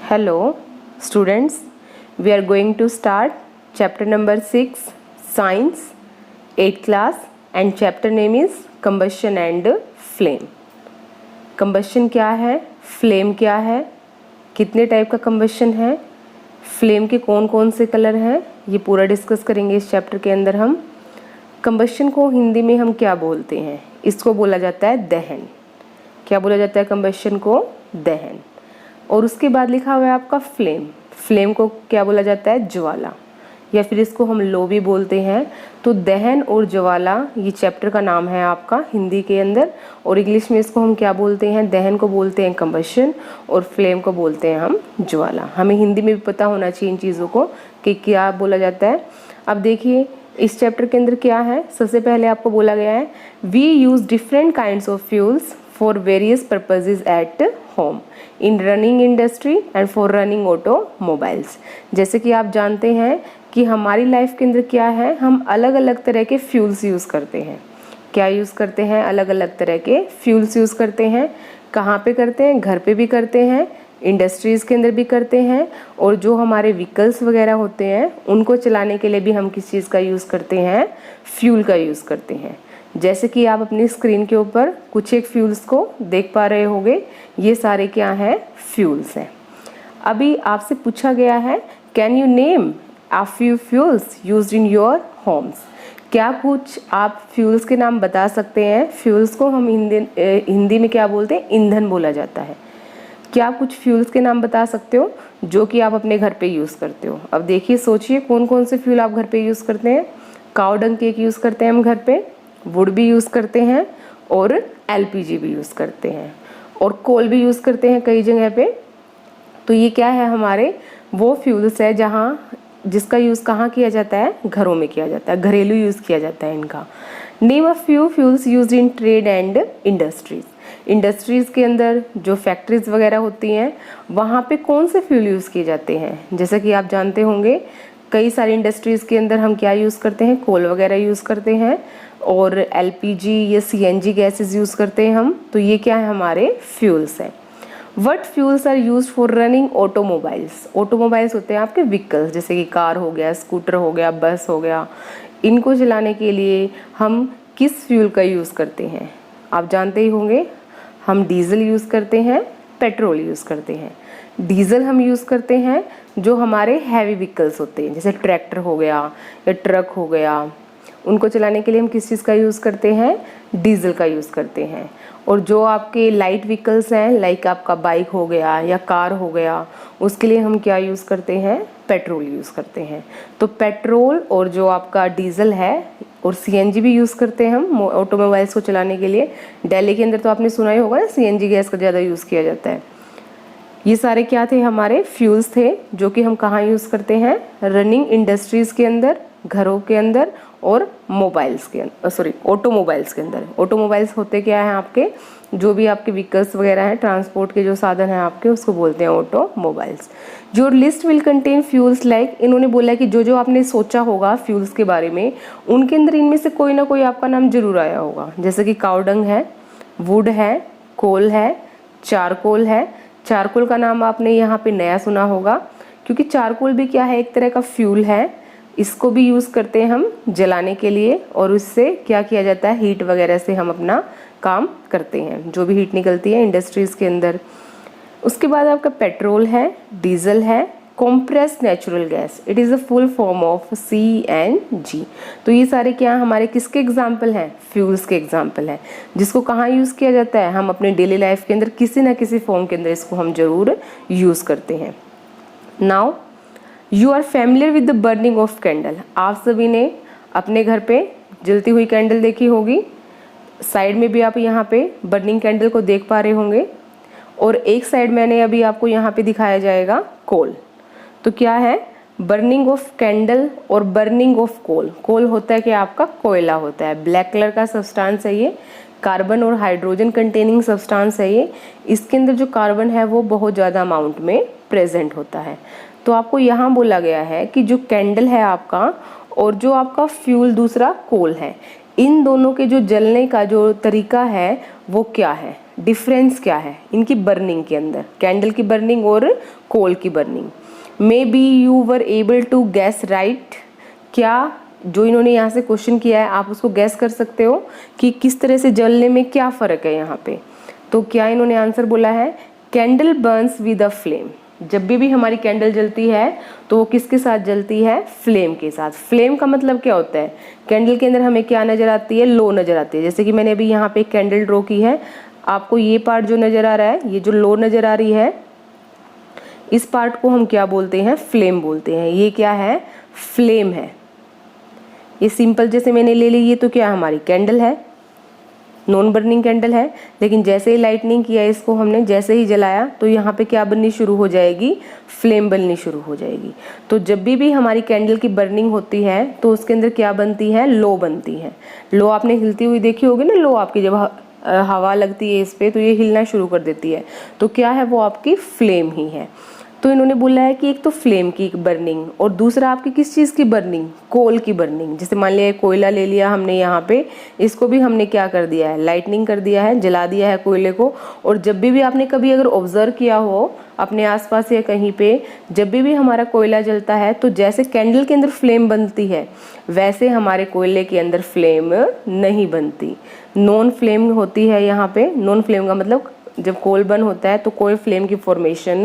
Hello, students. We are going to start chapter number 6, Science, 8th class, and chapter name is Combustion and Flame. Combustion क्या है, flame क्या है, कितने type का combustion है, flame के कौन कौन से कलर हैं, ये पूरा डिस्कस करेंगे इस चैप्टर के अंदर हम। कंबस्शन को हिंदी में हम क्या बोलते हैं? इसको बोला जाता है दहन। क्या बोला जाता है कंबस्शन को? दहन। और उसके बाद लिखा हुआ है आपका फ्लेम। फ्लेम को क्या बोला जाता है? ज्वाला, या फिर इसको हम लो भी बोलते हैं। तो दहन और ज्वाला ये चैप्टर का नाम है आपका हिंदी के अंदर, और इंग्लिश में इसको हम क्या बोलते हैं? दहन को बोलते हैं कंबस्शन और फ्लेम को बोलते हैं हम ज्वाला। हमें हिंदी में भी पता होना चाहिए इन चीज़ों को कि क्या बोला जाता है। अब देखिए इस चैप्टर के अंदर क्या है। सबसे पहले आपको बोला गया है we use different kinds of fuels for various purposes at home, in running industry and for running automobiles. जैसे कि आप जानते हैं कि हमारी लाइफ के अंदर क्या है, हम अलग अलग तरह के फ्यूल्स यूज़ करते हैं। क्या यूज़ करते हैं? अलग अलग तरह के फ्यूल्स यूज़ करते हैं। कहाँ पे करते हैं? घर पे भी करते हैं, इंडस्ट्रीज़ के अंदर भी करते हैं, और जो हमारे व्हीकल्स वगैरह होते हैं उनको चलाने के लिए भी हम किस चीज़ का यूज़ करते हैं? फ्यूल का यूज़ करते हैं। जैसे कि आप अपनी स्क्रीन के ऊपर कुछ एक फ्यूल्स को देख पा रहे होंगे, ये सारे क्या हैं? फ्यूल्स हैं। अभी आपसे पूछा गया है can you name a few fuels used in your homes. क्या कुछ आप फ्यूल्स के नाम बता सकते हैं? फ्यूल्स को हम हिंदी में क्या बोलते हैं? ईंधन बोला जाता है। क्या कुछ फ्यूल्स के नाम बता सकते हो जो कि आप अपने घर पे यूज़ करते हो? अब देखिए, सोचिए कौन कौन से फ्यूल आप घर पे यूज़ करते हैं। काऊ डंग केक यूज़ करते हैं हम घर पे, वुड भी यूज़ करते हैं, और एलपीजी भी यूज़ करते हैं, और कोल भी यूज़ करते हैं कई जगह पे। तो ये क्या है? हमारे वो फ्यूल्स है जिसका यूज़ कहाँ किया जाता है? घरों में किया जाता है, घरेलू यूज़ किया जाता है इनका। Name a few fuels used in trade and industries. Industries के अंदर जो फैक्ट्रीज वगैरह होती हैं वहाँ पे कौन से फ्यूल यूज़ किए जाते हैं? जैसे कि आप जानते होंगे कई सारी इंडस्ट्रीज़ के अंदर हम क्या यूज़ करते हैं? कोल वगैरह यूज़ करते हैं, और एलपीजी या सीएनजी गैसेस यूज़ करते हैं हम। तो ये क्या है? हमारे फ्यूल्स हैं। What fuels are use for running automobiles. Automobiles होते हैं आपके व्हीकल्स, जैसे कि कार हो गया, स्कूटर हो गया, बस हो गया। इनको चलाने के लिए हम किस फ्यूल का यूज़ करते हैं? आप जानते ही होंगे, हम डीजल यूज़ करते हैं, पेट्रोल यूज़ करते हैं। डीजल हम यूज़ करते हैं जो हमारे हैवी व्हीकल्स होते हैं, जैसे ट्रैक्टर हो गया या ट्रक हो गया। उनको चलाने के लिए हम किस चीज़ का यूज़ करते हैं? डीजल का यूज़ करते हैं। और जो आपके लाइट व्हीकल्स हैं, लाइक आपका बाइक हो गया या कार हो गया, उसके लिए हम क्या यूज़ करते हैं? पेट्रोल यूज़ करते हैं। तो पेट्रोल और जो आपका डीजल है, और सीएनजी भी यूज़ करते हैं हम ऑटोमोबाइल्स को चलाने के लिए। दिल्ली के अंदर तो आपने सुना ही होगा ना, सीएनजी गैस का ज़्यादा यूज़ किया जाता है। ये सारे क्या थे? हमारे फ्यूल्स थे जो कि हम कहाँ यूज़ करते हैं? रनिंग इंडस्ट्रीज़ के अंदर, घरों के अंदर, और मोबाइल्स के अंदर, ऑटोमोबाइल्स के अंदर। ऑटोमोबाइल्स होते क्या हैं? आपके जो भी आपके व्हीकल्स वगैरह हैं, ट्रांसपोर्ट के जो साधन हैं आपके, उसको बोलते हैं automobiles. Your list will contain fuels like, इन्होंने बोला कि जो जो आपने सोचा होगा फ्यूल्स के बारे में, उनके अंदर इनमें से कोई ना कोई आपका नाम जरूर आया होगा। जैसे कि काऊ डंग है, वुड है, कोल है, चारकोल है। चारकोल का नाम आपने यहाँ पे नया सुना होगा, क्योंकि चारकोल भी क्या है? एक तरह का फ्यूल है। इसको भी यूज़ करते हैं हम जलाने के लिए, और उससे क्या किया जाता है? हीट वगैरह से हम अपना काम करते हैं, जो भी हीट निकलती है इंडस्ट्रीज़ के अंदर। उसके बाद आपका पेट्रोल है, डीजल है, compressed natural gas, it is a full form of CNG. तो ये सारे क्या हमारे किसके एग्जाम्पल हैं? फ्यूल्स के एग्जाम्पल हैं, जिसको कहाँ यूज़ किया जाता है? हम अपने डेली लाइफ के अंदर किसी ना किसी फॉर्म के अंदर इसको हम जरूर यूज़ करते हैं। Now you are familiar with the burning of candle. आप सभी ने अपने घर पे जलती हुई कैंडल देखी होगी। साइड में भी आप यहाँ पे बर्निंग कैंडल को देख पा रहे होंगे, और एक साइड मैंने अभी आपको यहाँ पे दिखाया जाएगा कोल। तो क्या है? बर्निंग ऑफ कैंडल और बर्निंग ऑफ कोल। कोल होता है कि आपका कोयला होता है, ब्लैक कलर का सब्सटेंस है ये, कार्बन और हाइड्रोजन कंटेनिंग सब्सटेंस है ये। इसके अंदर जो कार्बन है वो बहुत ज़्यादा अमाउंट में प्रेजेंट होता है। तो आपको यहाँ बोला गया है कि जो कैंडल है आपका, और जो आपका फ्यूल दूसरा कोल है, इन दोनों के जो जलने का जो तरीका है वो क्या है, डिफरेंस क्या है इनकी बर्निंग के अंदर, कैंडल की बर्निंग और कोल की burning. Maybe you were able to guess right, क्या जो इन्होंने यहाँ से क्वेश्चन किया है आप उसको गैस कर सकते हो कि किस तरह से जलने में क्या फ़र्क है यहाँ पे। तो क्या इन्होंने आंसर बोला है, candle Burns with a flame. जब भी हमारी कैंडल जलती है तो वो किसके साथ जलती है, फ्लेम के साथ। फ्लेम का मतलब क्या होता है, कैंडल के अंदर हमें क्या नज़र आती है, लो नज़र आती है। जैसे कि मैंने अभी यहाँ पे कैंडल ड्रॉ की है, आपको ये पार्ट जो नज़र आ रहा है, ये जो लो नज़र आ रही है, इस पार्ट को हम क्या बोलते हैं, फ्लेम बोलते हैं। ये क्या है, फ्लेम है। ये सिंपल जैसे मैंने ले ली, ये तो क्या हमारी कैंडल है, नॉन बर्निंग कैंडल है। लेकिन जैसे ही लाइटनिंग किया इसको हमने, जैसे ही जलाया तो यहाँ पे क्या बननी शुरू हो जाएगी, फ्लेम बननी शुरू हो जाएगी। तो जब भी हमारी कैंडल की बर्निंग होती है तो उसके अंदर क्या बनती है, लो बनती है। लो आपने हिलती हुई देखी होगी ना, लो आपकी जब हवा लगती है इस पे तो ये हिलना शुरू कर देती है, तो क्या है, वो आपकी फ्लेम ही है। तो इन्होंने बोला है कि एक तो फ्लेम की बर्निंग और दूसरा आपकी किस चीज़ की बर्निंग, कोल की बर्निंग। जैसे मान लिया कोयला ले लिया हमने यहाँ पे, इसको भी हमने क्या कर दिया है, लाइटनिंग कर दिया है, जला दिया है कोयले को। और जब भी आपने कभी अगर ऑब्जर्व किया हो अपने आसपास या कहीं पे, जब भी हमारा कोयला जलता है तो जैसे कैंडल के अंदर फ्लेम बनती है वैसे हमारे कोयले के अंदर फ्लेम नहीं बनती, नॉन फ्लेम होती है यहाँ पे। नॉन फ्लेम का मतलब जब कोल बर्न होता है तो कोई फ्लेम की फॉर्मेशन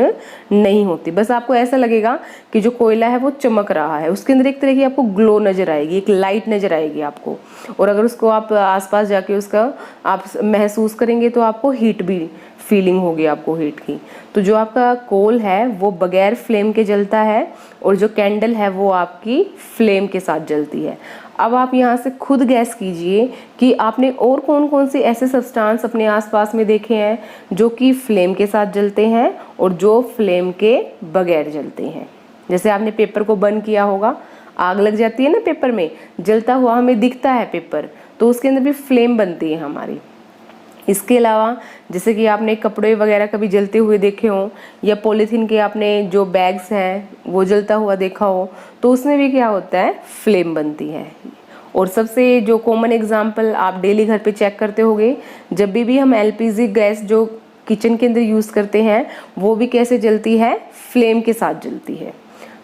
नहीं होती, बस आपको ऐसा लगेगा कि जो कोयला है वो चमक रहा है, उसके अंदर एक तरह की आपको ग्लो नज़र आएगी, एक लाइट नज़र आएगी आपको। और अगर उसको आप आसपास जाके उसका आप महसूस करेंगे तो आपको हीट भी फीलिंग होगी, आपको हीट की। तो जो आपका कोल है वो बगैर फ्लेम के जलता है और जो कैंडल है वो आपकी फ्लेम के साथ जलती है। अब आप यहाँ से खुद गैस कीजिए कि आपने और कौन कौन से ऐसे सब्सटेंस अपने आसपास में देखे हैं जो कि फ्लेम के साथ जलते हैं और जो फ्लेम के बगैर जलते हैं। जैसे आपने पेपर को बर्न किया होगा, आग लग जाती है ना पेपर में, जलता हुआ हमें दिखता है पेपर, तो उसके अंदर भी फ्लेम बनती है हमारी। इसके अलावा जैसे कि आपने कपड़े वगैरह कभी जलते हुए देखे हों या पॉलीथीन के आपने जो बैग्स हैं वो जलता हुआ देखा हो, तो उसमें भी क्या होता है, फ्लेम बनती है। और सबसे जो कॉमन एग्जांपल आप डेली घर पे चेक करते होंगे, जब भी हम एलपीजी गैस जो किचन के अंदर यूज़ करते हैं वो भी कैसे जलती है, फ्लेम के साथ जलती है।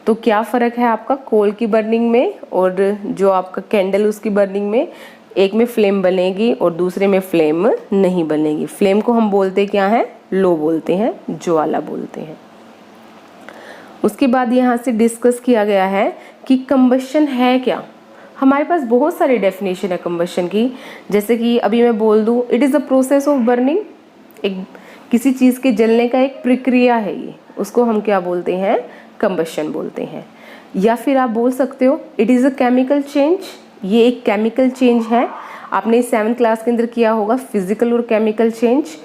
तो क्या फ़र्क है आपका कोल की बर्निंग में और जो आपका कैंडल उसकी बर्निंग में, एक में फ्लेम बनेगी और दूसरे में फ्लेम नहीं बनेगी। फ्लेम को हम बोलते क्या है, लो बोलते हैं, ज्वाला बोलते हैं। उसके बाद यहाँ से डिस्कस किया गया है कि कंबशन है क्या। हमारे पास बहुत सारी डेफिनेशन है कंबशन की। जैसे कि अभी मैं बोल दूँ, it is a process of burning, एक किसी चीज़ के जलने का एक प्रक्रिया है ये, उसको हम क्या बोलते हैं, कंबशन बोलते हैं। या फिर आप बोल सकते हो it is a chemical change, ये एक केमिकल चेंज है। आपने 7th क्लास के अंदर किया होगा फिजिकल और केमिकल चेंज।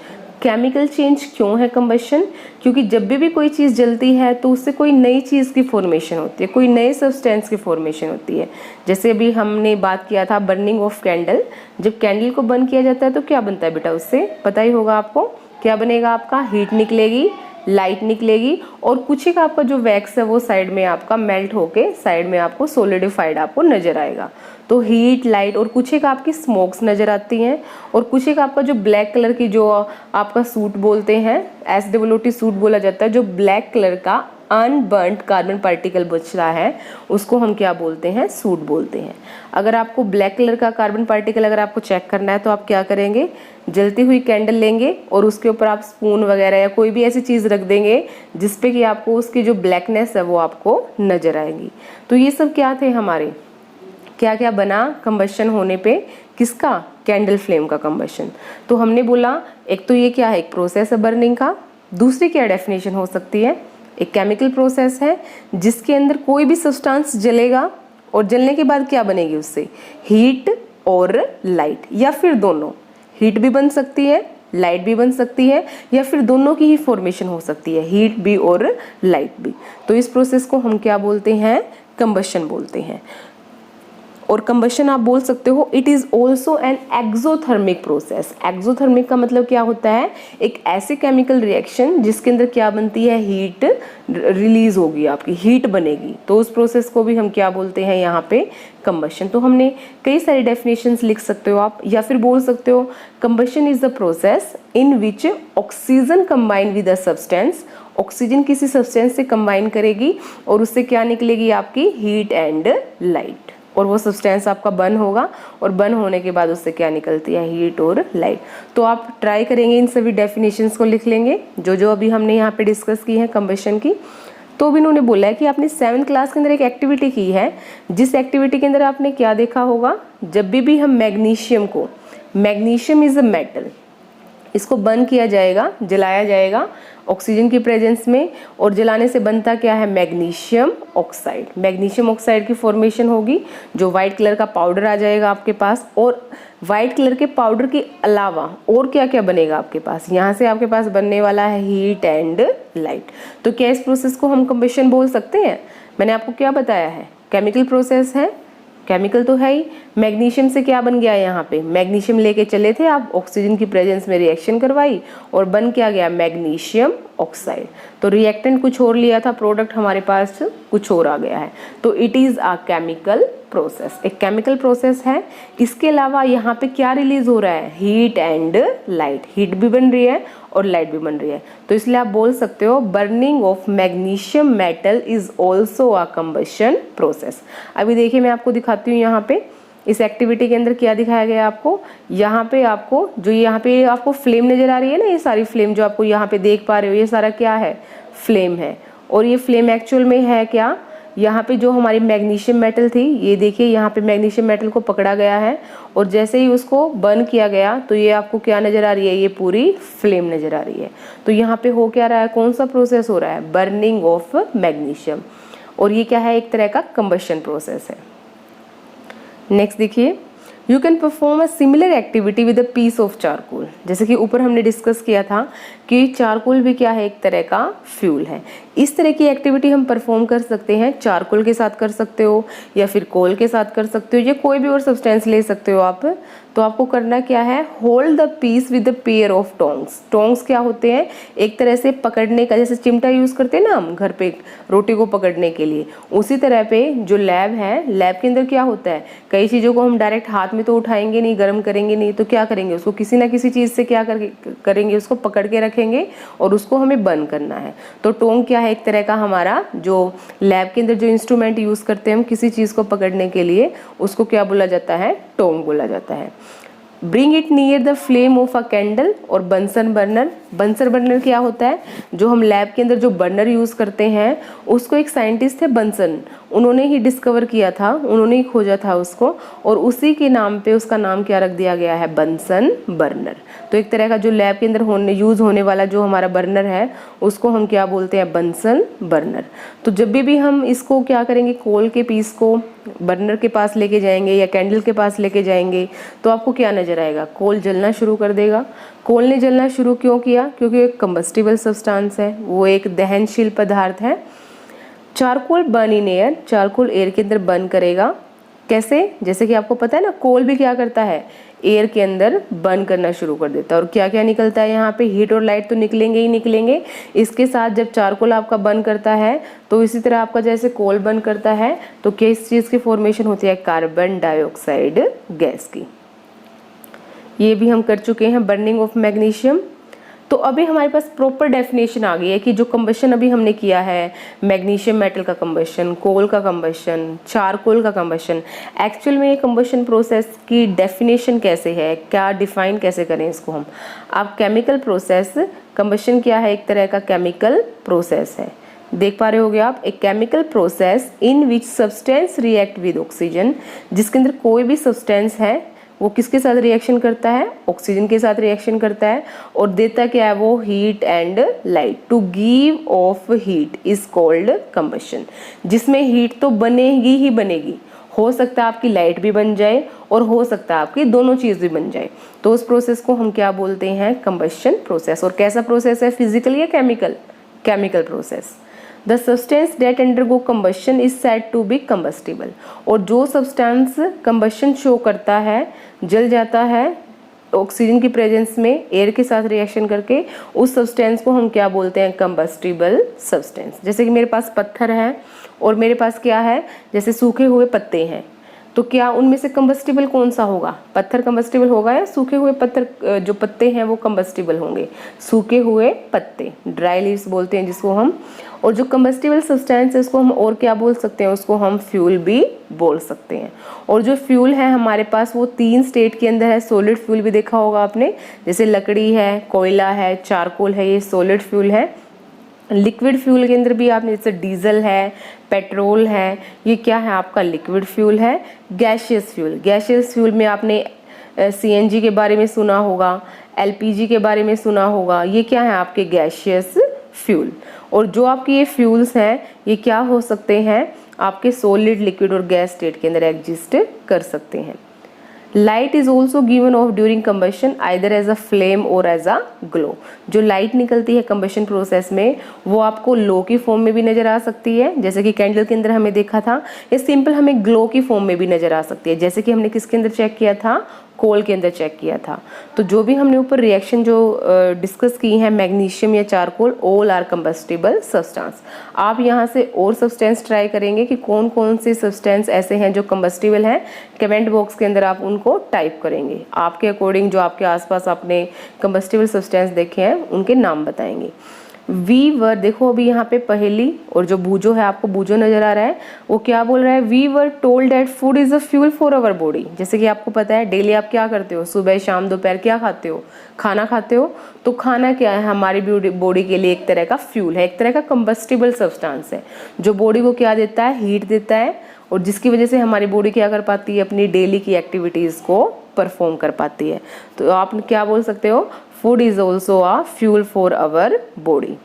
केमिकल चेंज क्यों है कंबशन, क्योंकि जब भी कोई चीज़ जलती है तो उससे कोई नई चीज़ की फॉर्मेशन होती है, कोई नए सब्सटेंस की फॉर्मेशन होती है। जैसे अभी हमने बात किया था बर्निंग ऑफ कैंडल, जब कैंडल को बर्न किया जाता है तो क्या बनता है बेटा, उससे पता ही होगा आपको, क्या बनेगा आपका, हीट निकलेगी, लाइट निकलेगी और कुछ एक आपका जो वैक्स है वो साइड में आपका मेल्ट होके साइड में आपको सोलिडिफाइड आपको नजर आएगा। तो हीट, लाइट और कुछ एक आपकी स्मोक्स नजर आती हैं और कुछ एक आपका जो ब्लैक कलर की जो आपका सूट बोलते हैं, SWOT सूट बोला जाता है, जो ब्लैक कलर का अनबर्न्ड कार्बन पार्टिकल बच रहा है उसको हम क्या बोलते हैं, सूट बोलते हैं। अगर आपको ब्लैक कलर का कार्बन पार्टिकल अगर आपको चेक करना है तो आप क्या करेंगे, जलती हुई कैंडल लेंगे और उसके ऊपर आप स्पून वगैरह या कोई भी ऐसी चीज़ रख देंगे जिसपे कि आपको उसकी जो ब्लैकनेस है वो आपको नजर आएगी। तो ये सब क्या थे हमारे, क्या क्या बना कंबशन होने पे, किसका, कैंडल फ्लेम का कंबशन। तो हमने बोला एक तो ये क्या है, एक प्रोसेस है बर्निंग का। दूसरी क्या डेफिनेशन हो सकती है, एक केमिकल प्रोसेस है जिसके अंदर कोई भी सब्सटेंस जलेगा और जलने के बाद क्या बनेगी, उससे हीट और लाइट, या फिर दोनों, हीट भी बन सकती है, लाइट भी बन सकती है, या फिर दोनों की ही फॉर्मेशन हो सकती है, हीट भी और लाइट भी। तो इस प्रोसेस को हम क्या बोलते हैं, कंबशन बोलते हैं। और कंबशन आप बोल सकते हो it is also an exothermic process. Exothermic का मतलब क्या होता है, एक ऐसे केमिकल रिएक्शन जिसके अंदर क्या बनती है, हीट रिलीज होगी, आपकी हीट बनेगी, तो उस प्रोसेस को भी हम क्या बोलते हैं यहाँ पे, कंबशन। तो हमने कई सारी डेफिनेशंस लिख सकते हो आप, या फिर बोल सकते हो combustion is the process in which oxygen combine with a substance. Oxygen किसी सब्सटेंस से कंबाइन करेगी और उससे क्या निकलेगी, आपकी हीट एंड लाइट, और वो सब्सटेंस आपका बर्न होगा, और बर्न होने के बाद उससे क्या निकलती है, हीट और लाइट। तो आप ट्राई करेंगे, इन सभी डेफिनेशंस को लिख लेंगे जो जो अभी हमने यहाँ पे डिस्कस की है कंबशन की। तो भी उन्होंने बोला है कि आपने 7th क्लास के अंदर एक एक्टिविटी की है, जिस एक्टिविटी के अंदर आपने क्या देखा होगा, जब भी हम मैग्नीशियम को, मैग्नीशियम इज अ मेटल, इसको बर्न किया जाएगा, जलाया जाएगा ऑक्सीजन की प्रेजेंस में, और जलाने से बनता क्या है, मैग्नीशियम ऑक्साइड। मैग्नीशियम ऑक्साइड की फॉर्मेशन होगी, जो वाइट कलर का पाउडर आ जाएगा आपके पास, और वाइट कलर के पाउडर के अलावा और क्या क्या बनेगा आपके पास, यहाँ से आपके पास बनने वाला है हीट एंड लाइट। तो क्या इस प्रोसेस को हम कंबशन बोल सकते हैं? मैंने आपको क्या बताया है, केमिकल प्रोसेस है, केमिकल तो है ही। मैग्नीशियम से क्या बन गया यहाँ पे, मैग्नीशियम लेके चले थे आप, ऑक्सीजन की प्रेजेंस में रिएक्शन करवाई और बन क्या गया, मैग्नीशियम ऑक्साइड। तो रिएक्टेंट कुछ और लिया था, प्रोडक्ट हमारे पास कुछ और आ गया है। तो it is a chemical process, एक केमिकल प्रोसेस है। इसके अलावा यहाँ पे क्या रिलीज हो रहा है, हीट एंड लाइट, हीट भी बन रही है और लाइट भी बन रही है। तो इसलिए आप बोल सकते हो burning of magnesium metal is also a combustion process. अभी देखिए मैं आपको दिखाती हूँ यहाँ पे इस एक्टिविटी के अंदर क्या दिखाया गया आपको। यहाँ पे आपको जो यहाँ पे आपको फ्लेम नजर आ रही है ना, ये सारी फ्लेम जो आपको यहाँ पे देख पा रहे हो, ये सारा क्या है, फ्लेम है। और ये फ्लेम एक्चुअल में है क्या, यहाँ पे जो हमारी मैग्नीशियम मेटल थी, ये देखिए यहाँ पे मैग्नीशियम मेटल को पकड़ा गया है, और जैसे ही उसको बर्न किया गया तो ये आपको क्या नजर आ रही है, ये पूरी फ्लेम नजर आ रही है। तो यहाँ पे हो क्या रहा है, कौन सा प्रोसेस हो रहा है, बर्निंग ऑफ मैग्नीशियम, और ये क्या है, एक तरह का कंबशन प्रोसेस है। नेक्स्ट देखिए, you can perform a similar activity with a piece of charcoal. जैसे कि ऊपर हमने डिस्कस किया था कि चारकोल भी क्या है, एक तरह का फ्यूल है। इस तरह की एक्टिविटी हम परफॉर्म कर सकते हैं, चारकोल के साथ कर सकते हो या फिर कोल के साथ कर सकते हो, या कोई भी और सब्सटेंस ले सकते हो आप। तो आपको करना क्या है, hold the peace with the pair of tongs. Tongs क्या होते हैं, एक तरह से पकड़ने का, जैसे चिमटा यूज करते हैं ना हम घर पे रोटी को पकड़ने के लिए, उसी तरह पे जो लैब है, लैब के अंदर क्या होता है, कई चीज़ों को हम डायरेक्ट हाथ में तो उठाएंगे नहीं, गर्म करेंगे नहीं, तो क्या करेंगे, उसको किसी ना किसी चीज़ से क्या करेंगे, उसको पकड़ के रखेंगे और उसको हमें बर्न करना है। तो टोंग क्या है, एक तरह का हमारा जो लैब के अंदर जो इंस्ट्रूमेंट यूज़ करते हैं हम किसी चीज़ को पकड़ने के लिए, उसको क्या बोला जाता है, टोंग बोला जाता है। Bring it near the flame of a candle और बंसन बर्नर। बंसन बर्नर क्या होता है, जो हम लैब के अंदर जो बर्नर यूज़ करते हैं, उसको एक साइंटिस्ट थे बंसन, उन्होंने ही डिस्कवर किया था, उन्होंने ही खोजा था उसको, और उसी के नाम पे उसका नाम क्या रख दिया गया है, बंसन बर्नर। तो एक तरह का जो लैब के अंदर यूज़ होने वाला जो हमारा बर्नर है, उसको हम क्या बोलते हैं, बंसन बर्नर। तो जब भी हम इसको क्या करेंगे, कोल के पीस को बर्नर के पास लेके जाएंगे या कैंडल के पास लेके जाएंगे, तो आपको क्या नजर आएगा, कोल जलना शुरू कर देगा। कोल ने जलना शुरू क्यों किया, क्योंकि एक कंबस्टिबल सब्सटेंस है, वो एक दहनशील पदार्थ है। Charcoal burn in air, charcoal air के अंदर बर्न करेगा। कैसे, जैसे कि आपको पता है ना, कोल भी क्या करता है, एयर के अंदर बर्न करना शुरू कर देता है, और क्या क्या निकलता है यहाँ पे, हीट और लाइट तो निकलेंगे ही निकलेंगे। इसके साथ जब चारकोल आपका बर्न करता है, तो इसी तरह आपका जैसे कोल बर्न करता है, तो किस चीज़ की फॉर्मेशन होती है, कार्बन डाइऑक्साइड गैस की। ये भी हम कर चुके हैं, बर्निंग ऑफ मैग्नीशियम। तो अभी हमारे पास प्रॉपर डेफिनेशन आ गई है कि जो कंबशन अभी हमने किया है, मैग्नीशियम मेटल का कंबशन, कोल का कंबशन, चारकोल का कंबशन, एक्चुअल में ये कंबशन प्रोसेस की डेफिनेशन कैसे है, क्या डिफाइन कैसे करें इसको हम। आप केमिकल प्रोसेस, कंबशन क्या है, एक तरह का केमिकल प्रोसेस है, देख पा रहे होगे आप, एक chemical process in which substance react with oxygen, जिसके अंदर कोई भी सब्सटेंस है वो किसके साथ रिएक्शन करता है, ऑक्सीजन के साथ रिएक्शन करता है, और देता क्या है वो, heat and light. To give off heat is called combustion. जिसमें हीट तो बनेगी ही बनेगी, हो सकता है आपकी लाइट भी बन जाए और हो सकता है आपकी दोनों चीज़ भी बन जाए, तो उस प्रोसेस को हम क्या बोलते हैं, कंबशन प्रोसेस। और कैसा प्रोसेस है, फिजिकल या chemical, chemical process. The substance that undergo combustion is said to be combustible. और जो सब्सटेंस कंबशन शो करता है, जल जाता है ऑक्सीजन की प्रेजेंस में एयर के साथ रिएक्शन करके, उस सब्सटेंस को हम क्या बोलते हैं? Combustible substance. जैसे कि मेरे पास पत्थर है और मेरे पास क्या है, जैसे सूखे हुए पत्ते हैं, तो क्या उनमें से कंबस्टिबल कौन सा होगा? पत्थर कंबस्टिबल होगा या सूखे हुए पत्थर जो पत्ते हैं वो कंबस्टिबल होंगे? सूखे हुए पत्ते, ड्राई लीव्स बोलते हैं जिसको हम। और जो कंबस्टिबल सब्सटेंस है उसको हम और क्या बोल सकते हैं? उसको हम फ्यूल भी बोल सकते हैं। और जो फ्यूल है हमारे पास वो 3 स्टेट के अंदर है। सॉलिड फ्यूल भी देखा होगा आपने, जैसे लकड़ी है, कोयला है, चारकोल है, ये सॉलिड फ्यूल है। लिक्विड फ्यूल के अंदर भी आपने जैसे डीजल है, पेट्रोल है, ये क्या है? आपका लिक्विड फ्यूल है। गैशियस फ्यूल, गैशियस फ्यूल में आपने सीएनजी के बारे में सुना होगा, एलपीजी के बारे में सुना होगा, ये क्या है? आपके गैशियस फ्यूल। और जो आपके ये फ्यूल्स हैं ये क्या हो सकते हैं? आपके सॉलिड, लिक्विड और गैस स्टेट के अंदर एग्जिस्ट कर सकते हैं। Light is also given off during combustion either as a flame or as a glow. जो लाइट निकलती है कंबशन प्रोसेस में वो आपको लो की फॉर्म में भी नजर आ सकती है, जैसे कि कैंडल के अंदर हमें देखा था, या सिंपल हमें ग्लो की फॉर्म में भी नजर आ सकती है, जैसे कि हमने किसके अंदर चेक किया था? कोल के अंदर चेक किया था। तो जो भी हमने ऊपर रिएक्शन जो डिस्कस की है, मैग्नीशियम या charcoal, all are combustible substance. आप यहाँ से और सब्सटेंस ट्राई करेंगे कि कौन कौन से सब्सटेंस ऐसे हैं जो कंबस्टिबल हैं। कमेंट बॉक्स के अंदर आप उनको टाइप करेंगे, आपके अकॉर्डिंग जो आपके आसपास आपने कंबस्टिबल सब्सटेंस देखे हैं उनके नाम बताएंगे। वी वर, देखो अभी यहाँ पे पहेली और जो बूजो है, आपको बूजो नजर आ रहा है, वो क्या बोल रहा है? We were told that food is a fuel for our body. जैसे कि आपको पता है डेली आप क्या करते हो? सुबह, शाम, दोपहर क्या खाते हो? खाना खाते हो। तो खाना क्या है? हमारी बॉडी के लिए एक तरह का फ्यूल है, एक तरह का कंबस्टिबल सब्सटेंस है जो बॉडी को क्या देता है? हीट देता है, और जिसकी वजह से हमारी बॉडी क्या कर पाती है? अपनी डेली की एक्टिविटीज को परफॉर्म कर पाती है। तो आप क्या बोल सकते हो? Food is also a fuel for our body.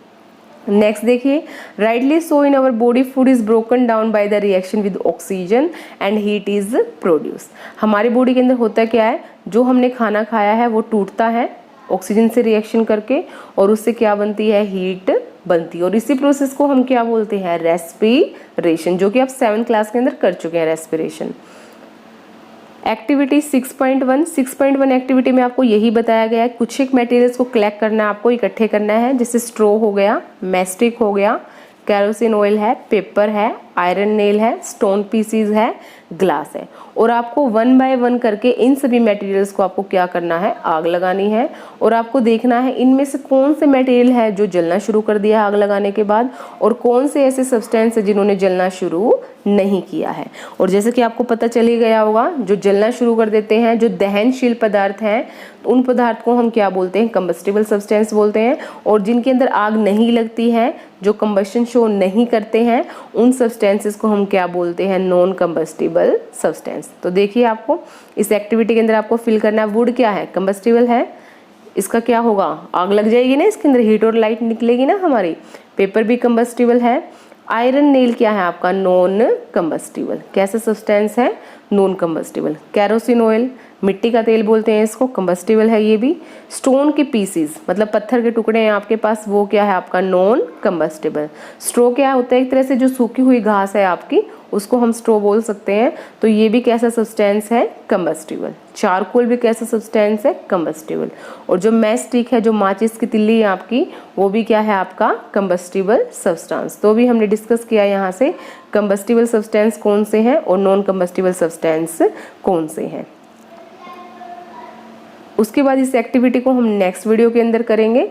Next देखिए, rightly so in our body food is broken down by the reaction with oxygen and heat is produce. हमारी बॉडी के अंदर होता क्या है? जो हमने खाना खाया है वो टूटता है ऑक्सीजन से रिएक्शन करके, और उससे क्या बनती है? हीट बनती है। और इसी प्रोसेस को हम क्या बोलते हैं? रेस्पिरेशन, जो कि आप 7th क्लास के अंदर कर चुके हैं, रेस्पिरेशन। एक्टिविटी 6.1 एक्टिविटी में आपको यही बताया गया है, कुछ एक मटेरियल्स को कलेक्ट करना है, आपको इकट्ठे करना है, जैसे स्ट्रॉ हो गया, मैस्टिक हो गया, कैरोसिन ऑयल है, पेपर है, आयरन नेल है, स्टोन पीसीज है, ग्लास है। और आपको 1 बाय 1 करके इन सभी मटेरियल्स को आपको क्या करना है? आग लगानी है। और आपको देखना है इनमें से कौन से मटेरियल है जो जलना शुरू कर दिया आग लगाने के बाद, और कौन से ऐसे सब्सटेंस है जिन्होंने जलना शुरू नहीं किया है। और जैसे कि आपको पता चल ही गया होगा, जो जलना शुरू कर देते हैं, जो दहनशील पदार्थ हैं, उन पदार्थ को हम क्या बोलते हैं? कंबस्टिबल सब्सटेंस बोलते हैं। और जिनके अंदर आग नहीं लगती है, जो कंबशन शो नहीं करते हैं, उन सब्सटेंसेस को हम क्या बोलते हैं? Non combustible substance. तो देखिए आपको इस एक्टिविटी के अंदर आपको फिल करना है, वुड क्या है? कंबस्टिबल है, इसका क्या होगा? आग लग जाएगी ना, इसके अंदर हीट और लाइट निकलेगी ना हमारी। पेपर भी कंबस्टिबल है। आयरन नेल क्या है आपका? Non combustible. कैसा सब्सटेंस है? Non combustible. कैरोसिन ऑयल, मिट्टी का तेल बोलते हैं इसको, कंबस्टिबल है ये भी। स्टोन के पीसीज, मतलब पत्थर के टुकड़े हैं आपके पास, वो क्या है आपका? Non combustible. स्ट्रो क्या होता है? एक तरह से जो सूखी हुई घास है आपकी, उसको हम स्ट्रो बोल सकते हैं, तो ये भी कैसा सब्सटेंस है? कंबस्टिबल। चारकोल भी कैसा सब्सटेंस है? कंबस्टिबल। और जो मैस्टिक है, जो माचिस की तिल्ली है आपकी, वो भी क्या है आपका? Combustible substance. तो भी हमने डिस्कस किया यहाँ से कंबस्टिबल सब्सटेंस कौन से हैं और नॉन कंबस्टिबल सब्सटेंस कौन से हैं। उसके बाद इस एक्टिविटी को हम नेक्स्ट वीडियो के अंदर करेंगे।